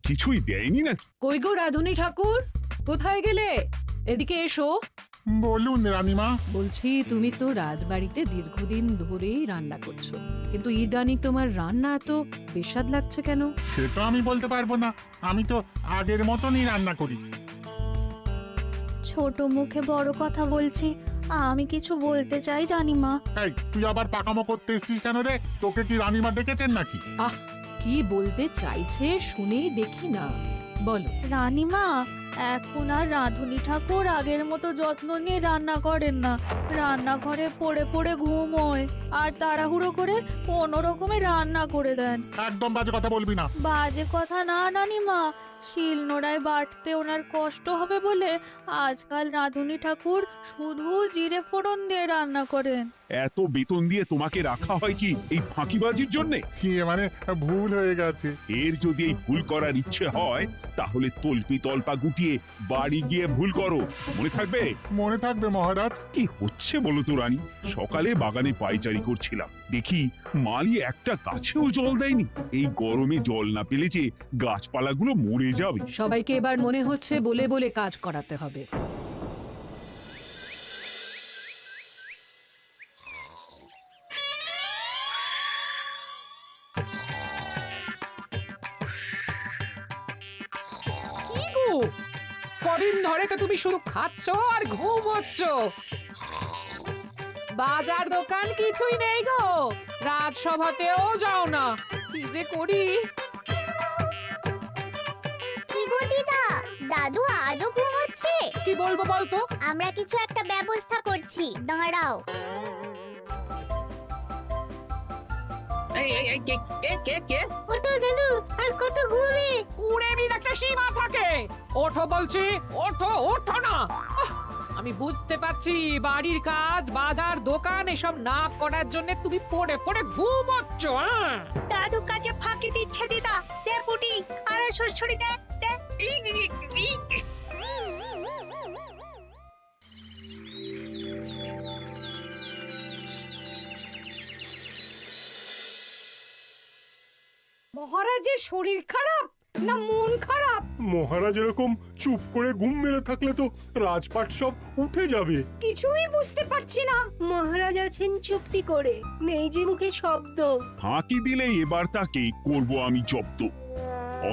কিছুই দেয়নি না? কই গো রাধুনী ঠাকুর, কোথায় গেলে? এদিকে এসো। বলুন রানীমা। বলছি তুমি তো রাজবাড়িতে দীর্ঘদিন ধরেই রান্না করছো, কিন্তু ইদানিং তোমার রান্না এত বেস্বাদ লাগছে কেন? সে তো আমি বলতে পারবো না, আমি তো আগের মতনই রান্না করি। ছোট মুখে বড় কথা বলছি, আমি কিছু বলতে চাই রানীমা। এই তুই আবার পাকামো করতে এসছিস কেন রে? তোকে কি রানীমা ডেকেছেন নাকি? আহ, কি বলতে চাইছে শুনেই দেখি না, বলো। রানীমা, এখন আর রাঁধুনি ঠাকুর আগের মতো যত্ন নিয়ে রান্না করেন না। রান্নাঘরে পড়ে পড়ে ঘুমোয় আর তাড়াহুড়ো করে কোনো রকমে রান্না করে দেন। একদম বাজে কথা বলবি না। বাজে কথা না রানীমা, শিলনোড়ায় বাটতে ওনার কষ্ট হবে বলে আজকাল রাঁধুনি ঠাকুর শুধু জিরে ফোড়ন দিয়ে রান্না করেন। এত বেতন দিয়ে তোমাকে রাখা হয় কি এই ফাঁকিবাজির জন্যে? কি মানে ভুল হয়ে গেছে। এর যদি এই ভুল করার ইচ্ছে হয় তাহলে তল্পি তল্পা গুটিয়ে বাড়ি গিয়ে ভুল করো, মনে থাকবে? মনে থাকবে মহারাজ। কি হচ্ছে বলো তো রানী? সকালে বাগানে পায়চারি করছিলাম, দেখি মালি একটা গাছেও জল দেয়নি। এই গরমে জল না পেলে যে গাছপালাগুলো মরে যাবে। সবাইকে এবার মনে হচ্ছে বলে বলে কাজ করাতে হবে। কি গো, কদিন ধরে তো তুমি শুধু খাচ্ছ আর ঘুমোচ্ছ। বাজার দোকান কিছুই নেই গো, রাজসভাতেও যাও না। কি যে করি। কি গো দিদা, দাদু আজও ঘুমোচ্ছে? কি বলবো বলতো? আমরা কিছু একটা ব্যবস্থা করছি, দাঁড়াও। ওটা দাদু, আর কত ঘুমে? কুড়েমির একটা সীমা থাকে। ওঠো বলছি, ওঠো, ওঠো না। আমি বুঝতে পারছি বাড়ির কাজ, বাজার দোকান এসব না করার জন্য তুমি পড়ে পড়ে ঘুমোচ্ছ। দাদু কাজে ফাঁকি দিচ্ছে দিদা। দে পুটি, আর সরসরি দে দে। মহারাজের শরীর খারাপ না মন খারাপ? মহারাজ এরকম চুপ করে ঘুম মেরে থাকলে তো রাজপাট সব উঠে যাবে। কিছুই বুঝতে পারছি না। মহারাজ আছেন চুপটি করে, নেই যে মুখে শব্দ। ফাঁকি দিলে এবার তাকে করব আমি জব্দ।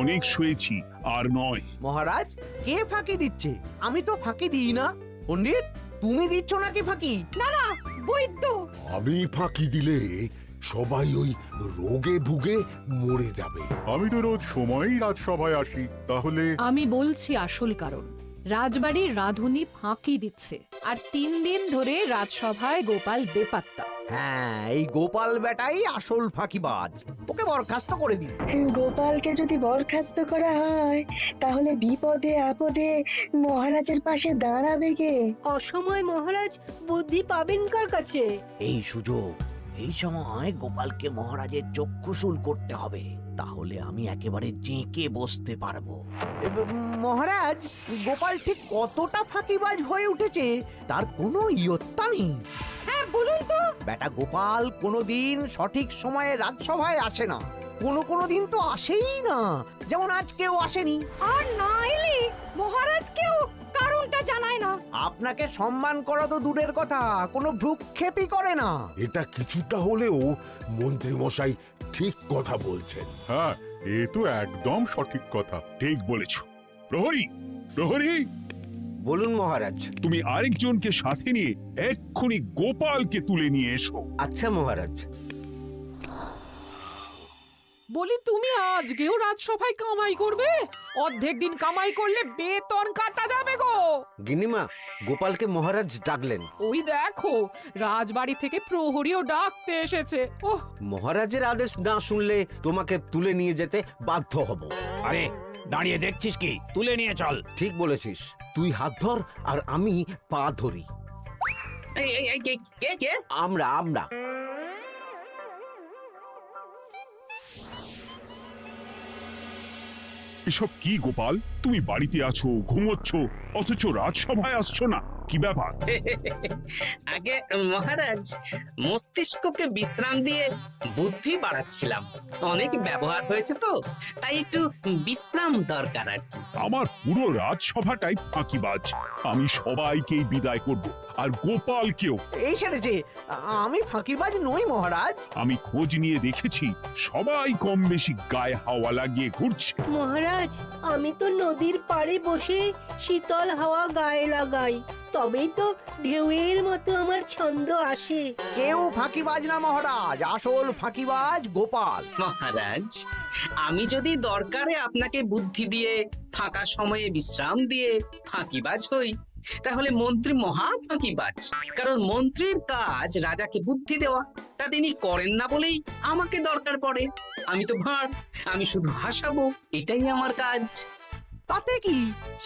অনেক শুয়েছি, আর নয়। মহারাজ, কে ফাঁকি দিচ্ছে? আমি তো ফাঁকি দিই না। পণ্ডিত, তুমি দিচ্ছ নাকি ফাঁকি? বৈদ্য, আমি ফাঁকি দিলে সবাই ওই রোগে ভুগে মরে যাবে। আমি তো রোজ সময়ই রাজসভায় আসি, তাহলে আমি বলছি আসল কারণ। রাজবাড়ির রাঁধুনি ফাঁকি দিচ্ছে, আর 3 দিন ধরে রাজসভায় গোপাল বেপাত্তা। হ্যাঁ, এই গোপাল বেটাই আসল ফাঁকিবাজ। ওকে বরখাস্ত করে দিন। গোপালকে যদি বরখাস্ত করা হয় তাহলে বিপদে আপদে মহারাজের পাশে দাঁড়াবে কে? অসময় মহারাজ বুদ্ধি পাবেন কার কাছে? এই সুযোগ, এই সময় গোপালকে মহারাজের চক্ষুশূল করতে হবে, তাহলে আমি একেবারে জেঁকে বসতে পারবো। মহারাজ, গোপাল ঠিক কতটা ফাঁকিবাজ হয়ে উঠেছে তার কোনো ইয়ত্তা নেই। হ্যাঁ বলুন তো। বেটা গোপাল কোনোদিন সঠিক সময়ে রাজসভায় আসে না। কোনো দিন তো আসেই না, যেমন আজকেও আসেনি। আর না এলে মহারাজকেও কারণটা জানায় না। আপনাকে সম্মান করা তো দূরের কথা, কোনো ভ্রুক্ষেপই করে না। এটা কিছুটা হলেও মন্ত্রী মশাই ঠিক কথা বলছেন। হ্যাঁ, এ তো একদম সঠিক কথা। ঠিক বলেছ। প্রহরী, প্রহরী, বলুন মহারাজ। তুমি আরেকজনকে সাথে নিয়ে এক্ষুনি গোপালকে তুলে নিয়ে এসো। আচ্ছা মহারাজ। বলি, তুমি আজকেও রাজসভায় কামাই করবে? অর্ধেক দিন কামাই করলে বেতন কাটা যাবে গো। গিন্নিমা, গোপালকে মহারাজ ডাকলেন। ওই দেখো, রাজবাড়ি থেকে প্রহরীও ডাকতে এসেছে। ওহ, মহারাজের আদেশ না শুনলে তোমাকে তুলে নিয়ে যেতে বাধ্য হব। আরে দাঁড়িয়ে দেখছিস কি? তুলে নিয়ে চল। ঠিক বলেছিস, তুই হাত ধর আর আমি পা ধরি। আমরা এসব কি গোপাল? তুমি বাড়িতে আছো, ঘুমোচ্ছ, অথচ রাজসভায় আসছো না, কি ব্যাপার? আগে মহারাজ, মস্তিষ্ককে বিশ্রাম দিয়ে বুদ্ধি বাড়াচ্ছিলাম। অনেক ব্যবহার হয়েছে তো, তাই একটু বিশ্রাম দরকার আর কি। আমার পুরো রাজসভাটাই ফাঁকিবাজ। আমি সবাইকেই বিদায় করব, আর গোপালকেও। এই সেরেছে, আমি ফাঁকিবাজ নই মহারাজ। আমি খোঁজ নিয়ে দেখেছি সবাই কম বেশি গায়ে হাওয়া লাগিয়ে ঘুরছে। মহারাজ, আমি তো নদীর পাড়ে বসে শীতল হাওয়া গায়ে লাগাই, তবেই তো ঢেউয়ের মতো আমার ছন্দ আসে। কেউ ফাঁকিবাজ না মহারাজ, আসল ফাঁকিবাজ গোপাল। মহারাজ, আমি যদি দরকারে আপনাকে বুদ্ধি দিয়ে, ফাঁকা সময়ে বিশ্রাম দিয়ে ফাঁকিবাজ হই, তাহলে মন্ত্রী মহা ফাঁকিবাজ। কারণ মন্ত্রীর কাজ রাজাকে বুদ্ধি দেওয়া, তা তিনি করেন না বলেই আমাকে দরকার পড়ে। আমি তো ভাঁড়, আমি শুধু হাসাবো, এটাই আমার কাজ। তাতে কি,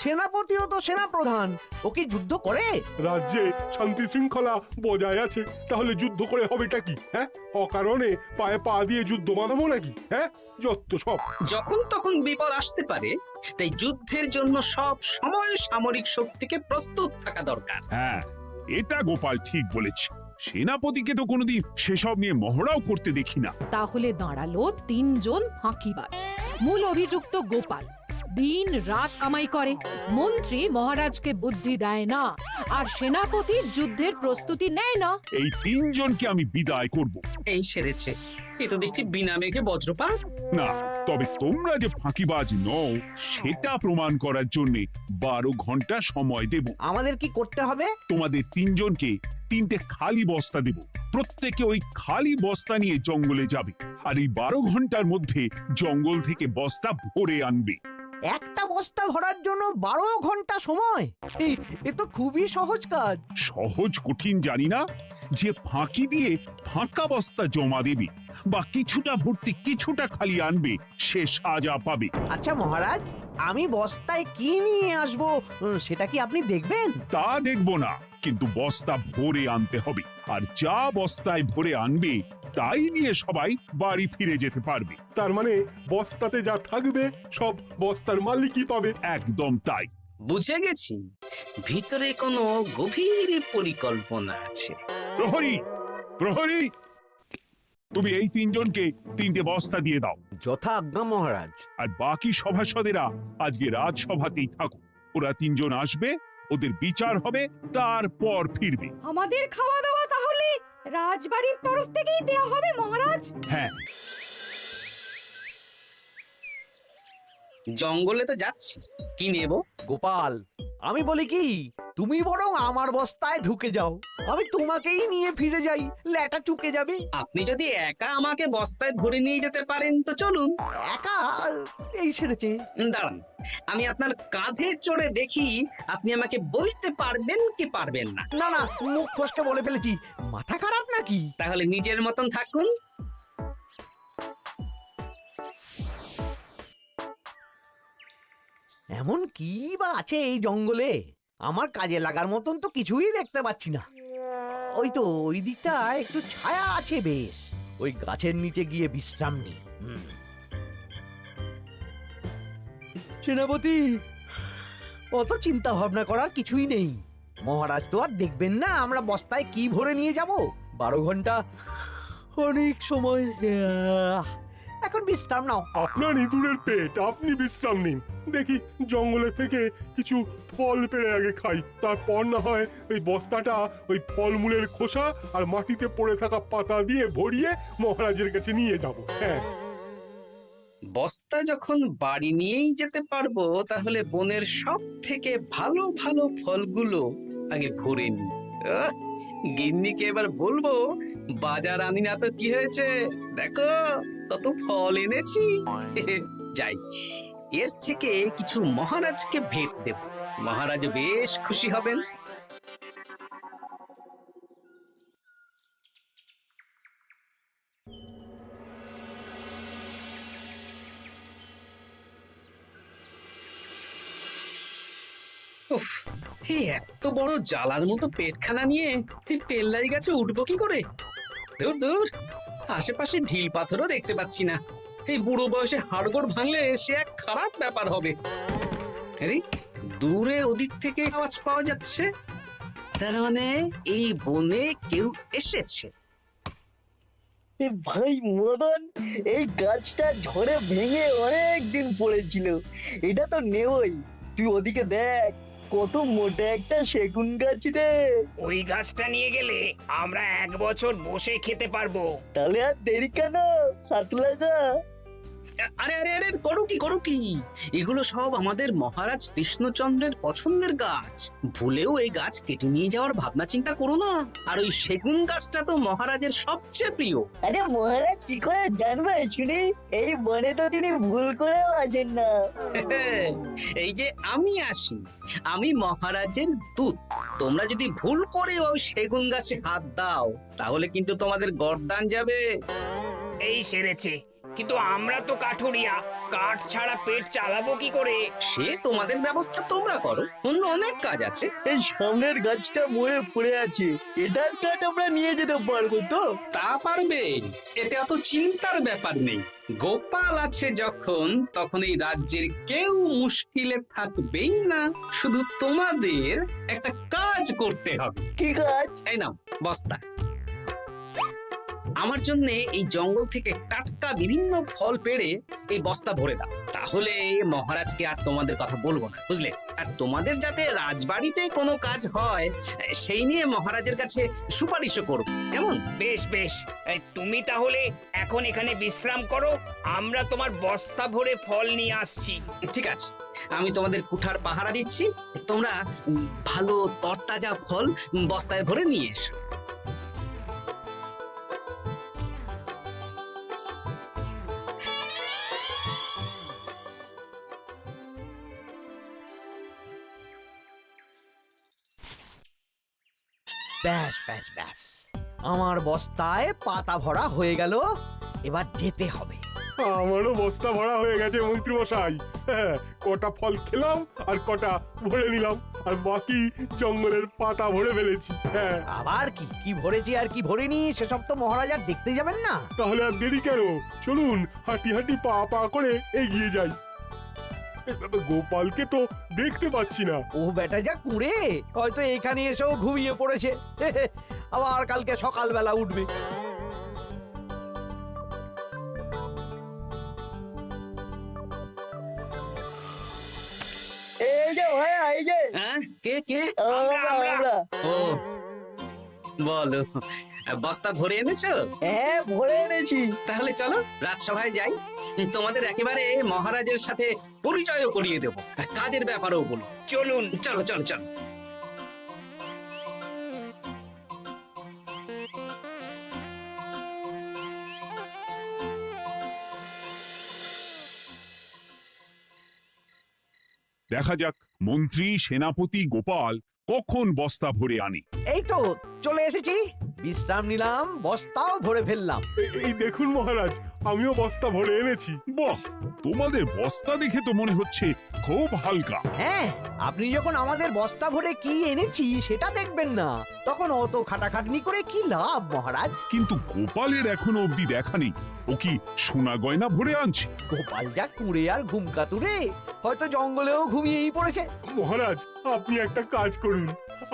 সেনাপতিও তো সেনাপ্রধান, ও কি যুদ্ধ করে? রাজ্যে শান্তি শৃঙ্খলা বজায় আছে, তাহলে যুদ্ধ করে হবেটা কি? হ্যাঁ, অকারণে পায়ে পা দিয়ে যুদ্ধ বাঁধাবো নাকি? হ্যাঁ, যত সব। যখন তখন বিপদ আসতে পারে, তাই যুদ্ধের জন্য সব সময় সামরিক শক্তিকে প্রস্তুত থাকা দরকার। হ্যাঁ, এটা গোপাল ঠিক বলেছে। সেনাপতিকে তো কোনোদিন সেসব নিয়ে মহড়াও করতে দেখি না। তাহলে দাঁড়ালো 3 জন ফাঁকিবাজ। মূল অভিযুক্ত গোপাল দিন রাত কামাই করে, মন্ত্রী মহারাজকে বুদ্ধি দেয় না, আর সেনাপতি যুদ্ধের প্রস্তুতি নেয় না। এই 3 জনকে আমি বিদায় করব। এই সেরেছে, এ তো দেখছি বিনা মেঘে বজ্রপাত। না, তবে তোমরা যে ফাঁকিবাজ নও সেটা প্রমাণ করার জন্য 12 ঘন্টা সময় দেব। আমাদের কি করতে হবে? তোমাদের 3 জনকে 3টে খালি বস্তা দেব। প্রত্যেকে ওই খালি বস্তা নিয়ে জঙ্গলে যাবে, আর এই 12 ঘন্টার মধ্যে জঙ্গল থেকে বস্তা ভরে আনবে। একটা বস্তা ভরার জন্য 12 ঘন্টা সময়? এ তো খুবই সহজ কাজ। সহজ কঠিন জানি না, যে ফাঁকি দিয়ে ফাঁকা বস্তা জমা দেবে বা কিছুটা ভর্তি কিছুটা খালি আনবে, সে সাজা পাবে। আচ্ছা মহারাজ, আমি বস্তায় কি নিয়ে আসবো সেটা কি আপনি দেখবেন? তা দেখব না, কিন্তু বস্তা ভরে আনতে হবে। আর যা বস্তায় ভরে আনবে তাই নিয়ে সবাই বাড়ি ফিরে যেতে পারবে। তার মানে বস্তাতে যা থাকবে সব বস্তার মালিকই পাবে। একদম তাই। বুঝে গেছি, ভিতরে কোনো গভীর পরিকল্পনা আছে। প্রহরী, প্রহরী, তুমি এই 3 জনকে 3টে বস্তা দিয়ে দাও। যথা আজ্ঞা মহারাজ। আর বাকি সভাসদেরা আজকে রাজসভাতেই থাকুক। ওরা 3 জন আসবে, ওদের বিচার হবে, তারপর ফিরবে। আমাদের খাওয়া দাওয়া তাহলে রাজবাড়ির তরফ থেকেই দেয়া হবে মহারাজ? হ্যাঁ। জঙ্গলে তো যাচ্ছি, কি নেব? গোপাল, আমি বলি কি, তুমি বরং আমার বস্তায় ঢুকে যাও, আমি তোমাকেই নিয়ে ফিরে যাই, লেটা চুকে যাবে। আপনি যদি একা আমাকে বস্তায় ভরে নিয়ে যেতে পারেন তো চলুন। একা? এই সেরেছে। দাঁড়ান, আমি আপনার কাঁধে চড়ে দেখি আপনি আমাকে বইতে পারবেন কি পারবেন না। না না, মুখ ফসকে বলে ফেলেছি, মাথা খারাপ নাকি? তাহলে নিজের মতন থাকুন। এমন কি বা আছে এই জঙ্গলে? আমার কাজে লাগার মতন তো কিছুই দেখতে পাচ্ছি না। ওই তো ওই দিকটা একটু ছায়া আছে বেশ, ওই গাছের নিচে গিয়ে বিশ্রাম নিই। সেনাপতি, অত চিন্তা ভাবনা করার কিছুই নেই। মহারাজ তো আর দেখবেন না আমরা বস্তায় কি ভরে নিয়ে যাব। 12 ঘন্টা অনেক সময়। এখন বিশ্রাম নাও। আপনার ইঁদুরের পেট, আপনি বিশ্রাম নিন। দেখি জঙ্গলে থেকে কিছু ফল পেড়ে আগে খাই, তারপর না হয় ওই বস্তাটা ওই ফলমূলের খোসা আর মাটিতে পড়ে থাকা পাতা দিয়ে ভরিয়ে মহারাজের কাছে নিয়ে যাব। হ্যাঁ, বস্তা যখন বাড়ি নিয়েই যেতে পারবো, তাহলে বনের সব থেকে ভালো ভালো ফলগুলো আগে ভরে নি। গিন্নিকে এবার বলবো, বাজার আনি না তো কি হয়েছে, দেখো কত ফল এনেছি। যাই, এর থেকে কিছু মহারাজকে ভেট দেব, মহারাজ বেশ খুশি হবেন। উফ, এই এত বড় জ্বালার মতো পেটখানা নিয়ে এই পেল্লাই গাছে উঠবো কি করে? দূর দূর, আশেপাশে ঢিল পাথরও দেখতে পাচ্ছি না। এই বুড়ো বয়সে হাড়গোড় ভাঙলে সে এক খারাপ ব্যাপার হবে। আরে দূরে ওদিক থেকে আওয়াজ পাওয়া যাচ্ছে। তার মানে এই বনে কেউ এসেছে। ভাই মদন, এই গাছটা ঝড়ে ভেঙে অনেক দিন পড়েছিল, এটা তো নেবই। তুই ওদিকে দেখ, কত মোটা একটা সেগুন গাছ রে। ওই গাছটা নিয়ে গেলে আমরা 1 বছর বসে খেতে পারবো। তাহলে আর দেরি কেন, হাত লাগা। আরে আরে আরে, করো কি এগুলো সব আমাদের মহারাজ কৃষ্ণচন্দ্রের পছন্দের গাছ। ভুলেও এই গাছ কেটে নিয়ে যাওয়ার ভাবনা চিন্তা করো না। আর ওই সেগুন গাছটা তো মহারাজের সবচেয়ে প্রিয়। আরে মহারাজ কি করে জানবে শুনি? এই বনে তো তিনি ভুল করেও আসেন না। এই যে আমি আসি, আমি মহারাজের দূত। তোমরা যদি ভুল করে ওই সেগুন গাছে হাত দাও, তাহলে কিন্তু তোমাদের গর্দান যাবে। এই সেরেছে, কিন্তু আমরা তো কাঠুরিয়া, কাঠ ছাড়া পেট চালাবো কি করে? সে তোমাদের ব্যবস্থা তোমরা করো, অন্য অনেক কাজ আছে। এই সামনের গাছটা মরে পড়ে আছে, এটার কাঠ আমরা নিয়ে যেতে পারবো তো? তা পারবে, এতে অত চিন্তার ব্যাপার নেই। গোপাল আছে যখন, তখন এই রাজ্যের কেউ মুশকিলে থাকবেই না। শুধু তোমাদের একটা কাজ করতে হবে। কি কাজ? এই নাও বস্তা। আমার জন্য এই জঙ্গল থেকে টাটকা বিভিন্ন ফল পেড়ে এই বস্তা ভরে দাও। তাহলে মহারাজকে আর তোমাদের কথা বলবো না, বুঝলে? আর তোমাদের যাতে রাজবাড়িতে কোনো কাজ হয় সেই নিয়ে মহারাজের কাছে সুপারিশও করবো, কেমন? বেশ বেশ, এই তুমি তাহলে এখন এখানে বিশ্রাম করো, আমরা তোমার বস্তা ভরে ফল নিয়ে আসছি। ঠিক আছে, আমি তোমাদের কুঠার পাহারা দিচ্ছি। তোমরা ভালো তরতাজা ফল বস্তায় ভরে নিয়ে এসো। ব্যাস ব্যাস ব্যাস, আমার বস্তায় পাতা ভরা হয়ে গেল। এবার যেতে হবে। আমারও বস্তা ভরা হয়ে গেছে মন্ত্রী মশাই। হ্যাঁ, কটা ফল খেলাম আর কটা ভরে নিলাম, আর বাকি জঙ্গলের পাতা ভরে ফেলেছি। হ্যাঁ, আবার কি কি ভরেছি আর কি ভরিনি সেসব তো মহারাজ আর দেখতে যাবেন না। তাহলে আর দেরি কেন, চলুন হাঁটি হাঁটি পা পা করে এগিয়ে যাই। গোপালকে তো দেখতে পাচ্ছি না। ও বেটা যা কুঁড়ে, হয়তো এখানে এসেও ঘুমিয়ে পড়েছে। আবার কালকে সকালবেলা উঠবে। এই যে ভাইয়া, এই যে। হ্যাঁ, কে কে? আমরা। ও বলো, বস্তা ভরে এনেছো? হ্যাঁ, ভরে এনেছি। তাহলে চলো রাজসভায় যাই, তোমাদের একেবারে মহারাজের সাথে পরিচয়ও করিয়ে দেবো, আর কাজের ব্যাপারেও বলবো। চলুন। চলো চলো চলো। দেখা যাক মন্ত্রী সেনাপতি গোপাল কখন বস্তা ভরে আনে। এই তো চলে এসেছি, বিশ্রাম নিলাম, বস্তাও ভরে ফেললাম। এই দেখুন মহারাজ, আমিও বস্তা ভরে এনেছি। বাহ, তোমাদের বস্তা দেখে তো মনে হচ্ছে খুব হালকা। হ্যাঁ, আপনি যখন আমাদের বস্তা ভরে কি এনেছি সেটা দেখবেন না, তখন অত খাটাখাটনি করে কি লাভ মহারাজ? কিন্তু গোপালের এখনো অবধি দেখা নেই, ও কি সোনা গয়না ভরে আনছে? গোপাল যা কুঁড়ে আর ঘুমকাতুরে, হয়তো জঙ্গলেও ঘুমিয়েই পড়েছে। মহারাজ, আপনি একটা কাজ করুন,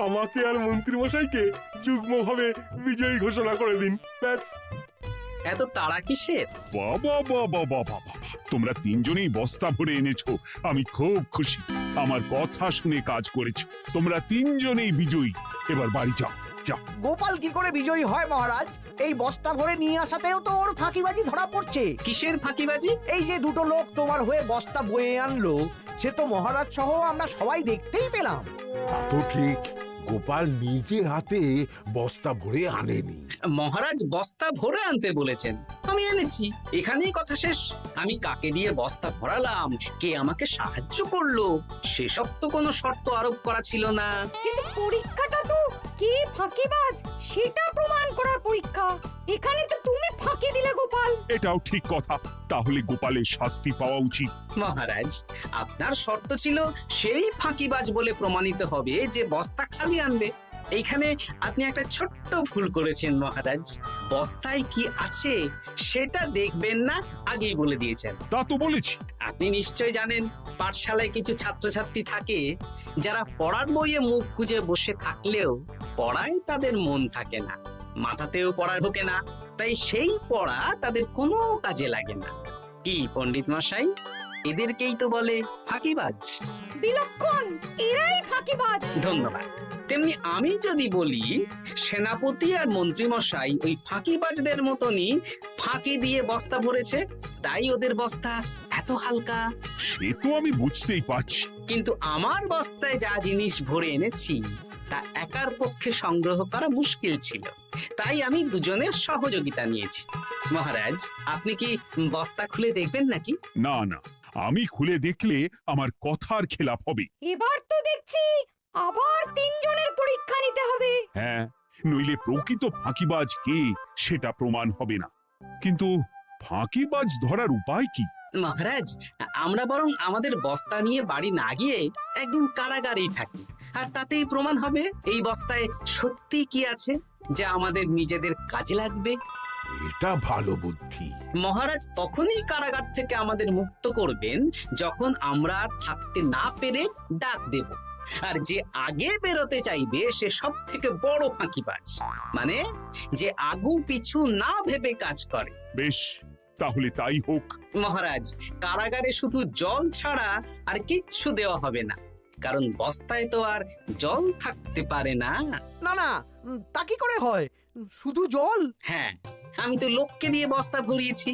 আমাকে আর মন্ত্রী মশাইকে যুগ্মভাবে বিজয়ী ঘোষণা করে দিন, ব্যাস। এত তাড়া কিসের? বাবা বাবা বাবা বাবা, তোমরা তিনজনেই বস্তা ভরে এনেছো, আমি খুব খুশি। আমার কথা শুনে কাজ করেছো, তোমরা তিনজনেই বিজয়ী। এবার বাড়ি যাও, যাও। গোপাল কি করে বিজয়ী হয় মহারাজ? এই বস্তা ভরে নিয়ে আসাতেও তো ওর ফাঁকিবাজি ধরা পড়ছে। কিসের ফাঁকিবাজি? এই যে দুটো লোক তোমার হয়ে বস্তা বয়ে আনলো, সে তো মহারাজ সহ আমরা সবাই দেখতেই পেলাম। তা তো ঠিক, গোপাল নিজে হাতে বস্তা ভরে আনেনি। মহারাজ বস্তা ভরে আনতে বলেছেন, আমি এনেছি, এখানেই কথা শেষ। আমি কাকে দিয়ে বস্তা ভরালাম, কে আমাকে সাহায্য করলো, সেসব তো কোনো শর্ত আরোপ করা ছিল না। কিন্তু পরীক্ষাটা তো কে ফাঁকিবাজ সেটা প্রমাণ করার পরীক্ষা। এখানে তো তুমি ফাঁকি দিলে গোপাল। এটাও ঠিক কথা, তাহলে গোপালের শাস্তি পাওয়া উচিত। মহারাজ, আপনার শর্ত ছিল সেই ফাঁকিবাজ বলে প্রমাণিত হবে যে বস্তা খালি আনবে, এইখানে আপনি একটা ছোট্ট ভুল করেছেন মহারাজ। বস্তায় কি আছে সেটা দেখবেন না, আগেই বলে দিয়েছেন। তা তো বলেছি। আপনি নিশ্চয় জানেন পাঠশালায় কিছু ছাত্রছাত্রী থাকে যারা পড়ার বইয়ে মুখ গুজে বসে থাকলেও পড়ায় তাদের মন থাকে না, মাথাতেও পড়া ঢোকে না, তাই সেই পড়া তাদের কোনো কাজে লাগে না। কি পণ্ডিত মশাই, এদেরকেই তো বলে ফাঁকিবাজ। বিলক্ষণ, এরাই ফাঁকিবাজ। ধন্যবাদ। তেমনি আমি যদি বলি সেনাপতি আর মন্ত্রী মশাই ওই ফাঁকিবাজদের মতনই ফাঁকি দিয়ে বস্তা ভরেছে, তাই ওদের বস্তা এত হালকা। সে তো আমি বুঝতেই পারছি। কিন্তু আমার বস্তায় যা জিনিস ভরে এনেছি তা একার পক্ষে সংগ্রহ করা মুশকিল ছিল, তাই আমি দুজনের সহযোগিতা নিয়েছি। মহারাজ, আপনি কি বস্তা খুলে দেখবেন নাকি? না না, আমি খুলে দেখলে আমার কথার খেলাপ হবে। এবার তো দেখছি আবার তিনজনের পরীক্ষা নিতে হবে। হ্যাঁ, নইলে প্রকৃত ফাঁকিবাজ কে সেটা প্রমাণ হবে না। কিন্তু ফাঁকিবাজ ধরার উপায় কি? মহারাজ, আমরা বরং আমাদের বস্তা নিয়ে বাড়ি না গিয়ে একদিন কারাগারেই থাকি, আর তাতেই প্রমাণ হবে এই বস্তায় সত্যি কি আছে যা আমাদের নিজেদের কাজে লাগবে। এটা ভালো বুদ্ধি। মহারাজ তখনই কারাগার থেকে আমাদের মুক্ত করবেন যখন আমরা আর থাকতে না পেরে ডাক দেব, আর যে আগে বেরোতে চাইবে সে সব থেকে বড় ফাঁকিবাজ, মানে যে আগু পিছু না ভেবে কাজ করে। বেশ, তাহলে তাই হোক। মহারাজ, কারাগারে শুধু জল ছাড়া আর কিচ্ছু দেওয়া হবে না, কারণ বস্তায় তো আর জল থাকতে পারে না। না না, তা কি করে হয়? শুধু জল? হ্যাঁ, আমি তো লোককে দিয়ে বস্তা ভরিয়েছি।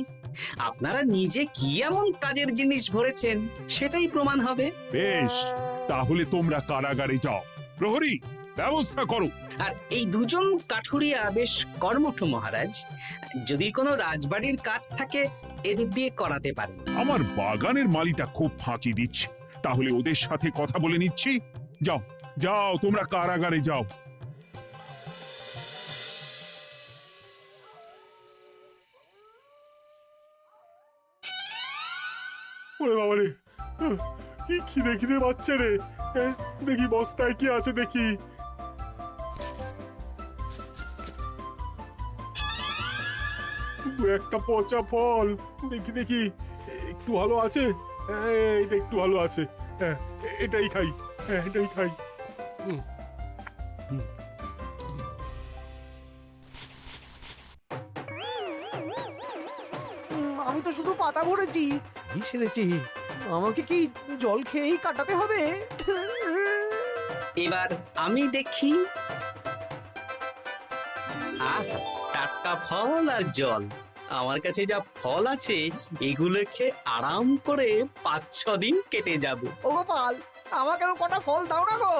আপনারা নিজে কি এমন কাজের জিনিস ভরেছেন সেটাই প্রমাণ হবে। বেশ, তাহলে তোমরা কারাগারে যাও। প্রহরী, ব্যবস্থা করো। আর এই দুজন কাঠুরিয়া বেশ কর্মঠ মহারাজ, যদি কোনো রাজবাড়ির কাজ থাকে এদের দিয়ে করাতে পারেন। আমার বাগানের মালিটা খুব ফাঁকি দিচ্ছে, তাহলে ওদের সাথে কথা বলে নিচ্ছি। যাও যাও, তোমরা কারাগারে যাও। ওরে বাবা রে, কি খিদে খিদে পাচ্ছে রে। দেখি বস্তায় কি আছে দেখি। দু একটা পচা ফল, দেখি দেখি একটু ভালো আছে। এটা একটু ভালো আছে, হ্যাঁ এটাই খাই, হ্যাঁ এটাই খাই। আমি তো শুধু পাতা ভরেছি, কি সেরেছি? আমাকে কি জল খেয়েই কাটাতে হবে? এবার আমি দেখি। আহ, টাটকা ফল আর জল। আমার কাছে যা ফল আছে এগুলো খেয়ে আরাম করে 5-6 দিন কেটে যাবে। ও গোপাল, আমাকেও কটা ফল দাও না গো।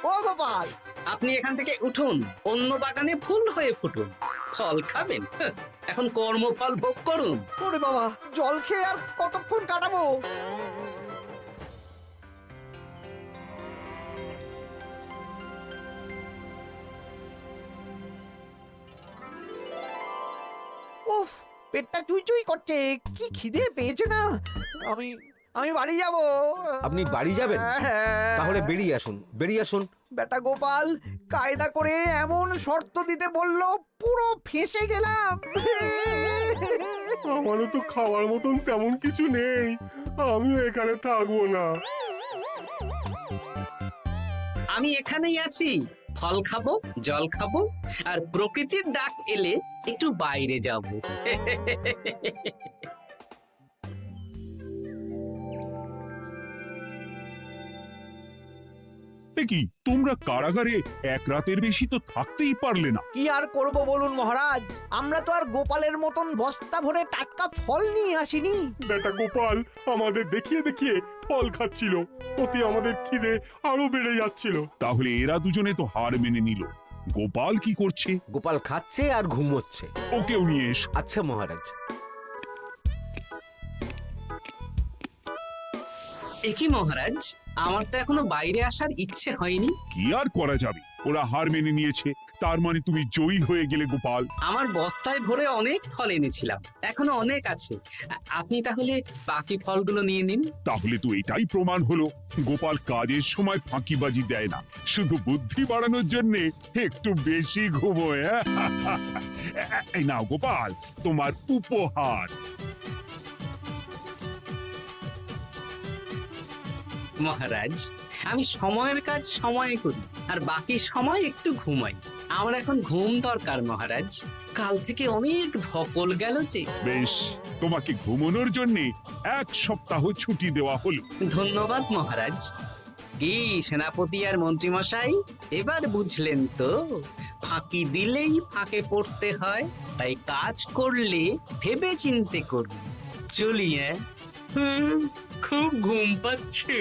ও গোপাল, আপনি এখান থেকে উঠুন, অন্য বাগানে ফুল হয়ে ফুটুন। ফল খাবেন? এখন কর্মফল ভোগ করুন। ওরে বাবা, জল খেয়ে আর কতক্ষণ কাটাবো? উফ, পেটটা চুই করছে, কি খিদে পেয়েছে না। আমি আমি বাড়ি যাব। আপনি বাড়ি যাবেন? হ্যাঁ। তাহলে বেরিয়ে আসুন, বেরিয়ে আসুন। বেটা গোপাল কায়দা করে এমন শর্ত দিতে বললো, পুরো ফেঁসে গেলাম। আমারও তো খাওয়ার মতন তেমন কিছু নেই, আমিও এখানে থাকবো না। আমি এখানেই আছি, ফল খাবো, জল খাবো, আর প্রকৃতির ডাক এলে একটু বাইরে যাব। কি তোমরা কারাগারে এক রাতের বেশি তো থাকতেই পারলে না? কি আর করব বলুন মহারাজ, আমরা তো আর গোপালের মতন বস্তা ভরে টাটকা ফল নিয়ে আসিনি। বেটা গোপাল আমাদের দেখিয়ে দেখিয়ে ফল খাচ্ছিল, অতি আমাদের খিদে আরো বেড়ে যাচ্ছিল। তাহলে এরা দুজনে তো হার মেনে নিল। গোপাল কি করছে? গোপাল খাচ্ছে আর ঘুমোচ্ছে। ওকেও নিয়ে এসো। আচ্ছা মহারাজ। একই মহারাজ, আমার তো এখনো বাইরে আসার ইচ্ছে হয়নি। কি আর করা যাবে, ওরা হার মেনে নিয়েছে, তার মানে তুমি জয়ী হয়ে গেলে গোপাল। আমার বস্তায় ভরে অনেক ফল এনেছিলাম, এখনো অনেক আছে। আপনি তাহলে বাকি ফলগুলো নিয়ে নিন। তাহলে তো এটাই প্রমাণ হলো গোপাল কাজের সময় ফাঁকিবাজি দেয় না, শুধু বুদ্ধি বাড়ানোর জন্য একটু বেশি ঘুমোয়। এই নাও গোপাল, তোমার উপহার। মহারাজ, আমি সময়ের কাজ সময়ে করি আর বাকি সময় একটু ঘুমাই। আমার এখন ঘুম দরকার মহারাজ, কাল থেকে অনেক ধকল গেল যে। বেশ, তোমাকে ঘুমানোর জন্য 1 সপ্তাহ ছুটি দেওয়া হলো। ধন্যবাদ মহারাজ। কি সেনাপতি আর মন্ত্রী মশাই, এবার বুঝলেন তো ফাঁকি দিলেই ফাঁকে পড়তে হয়, তাই কাজ করলে ভেবে চিন্তে করুন। চলি। খুব ঘুম পাচ্ছে।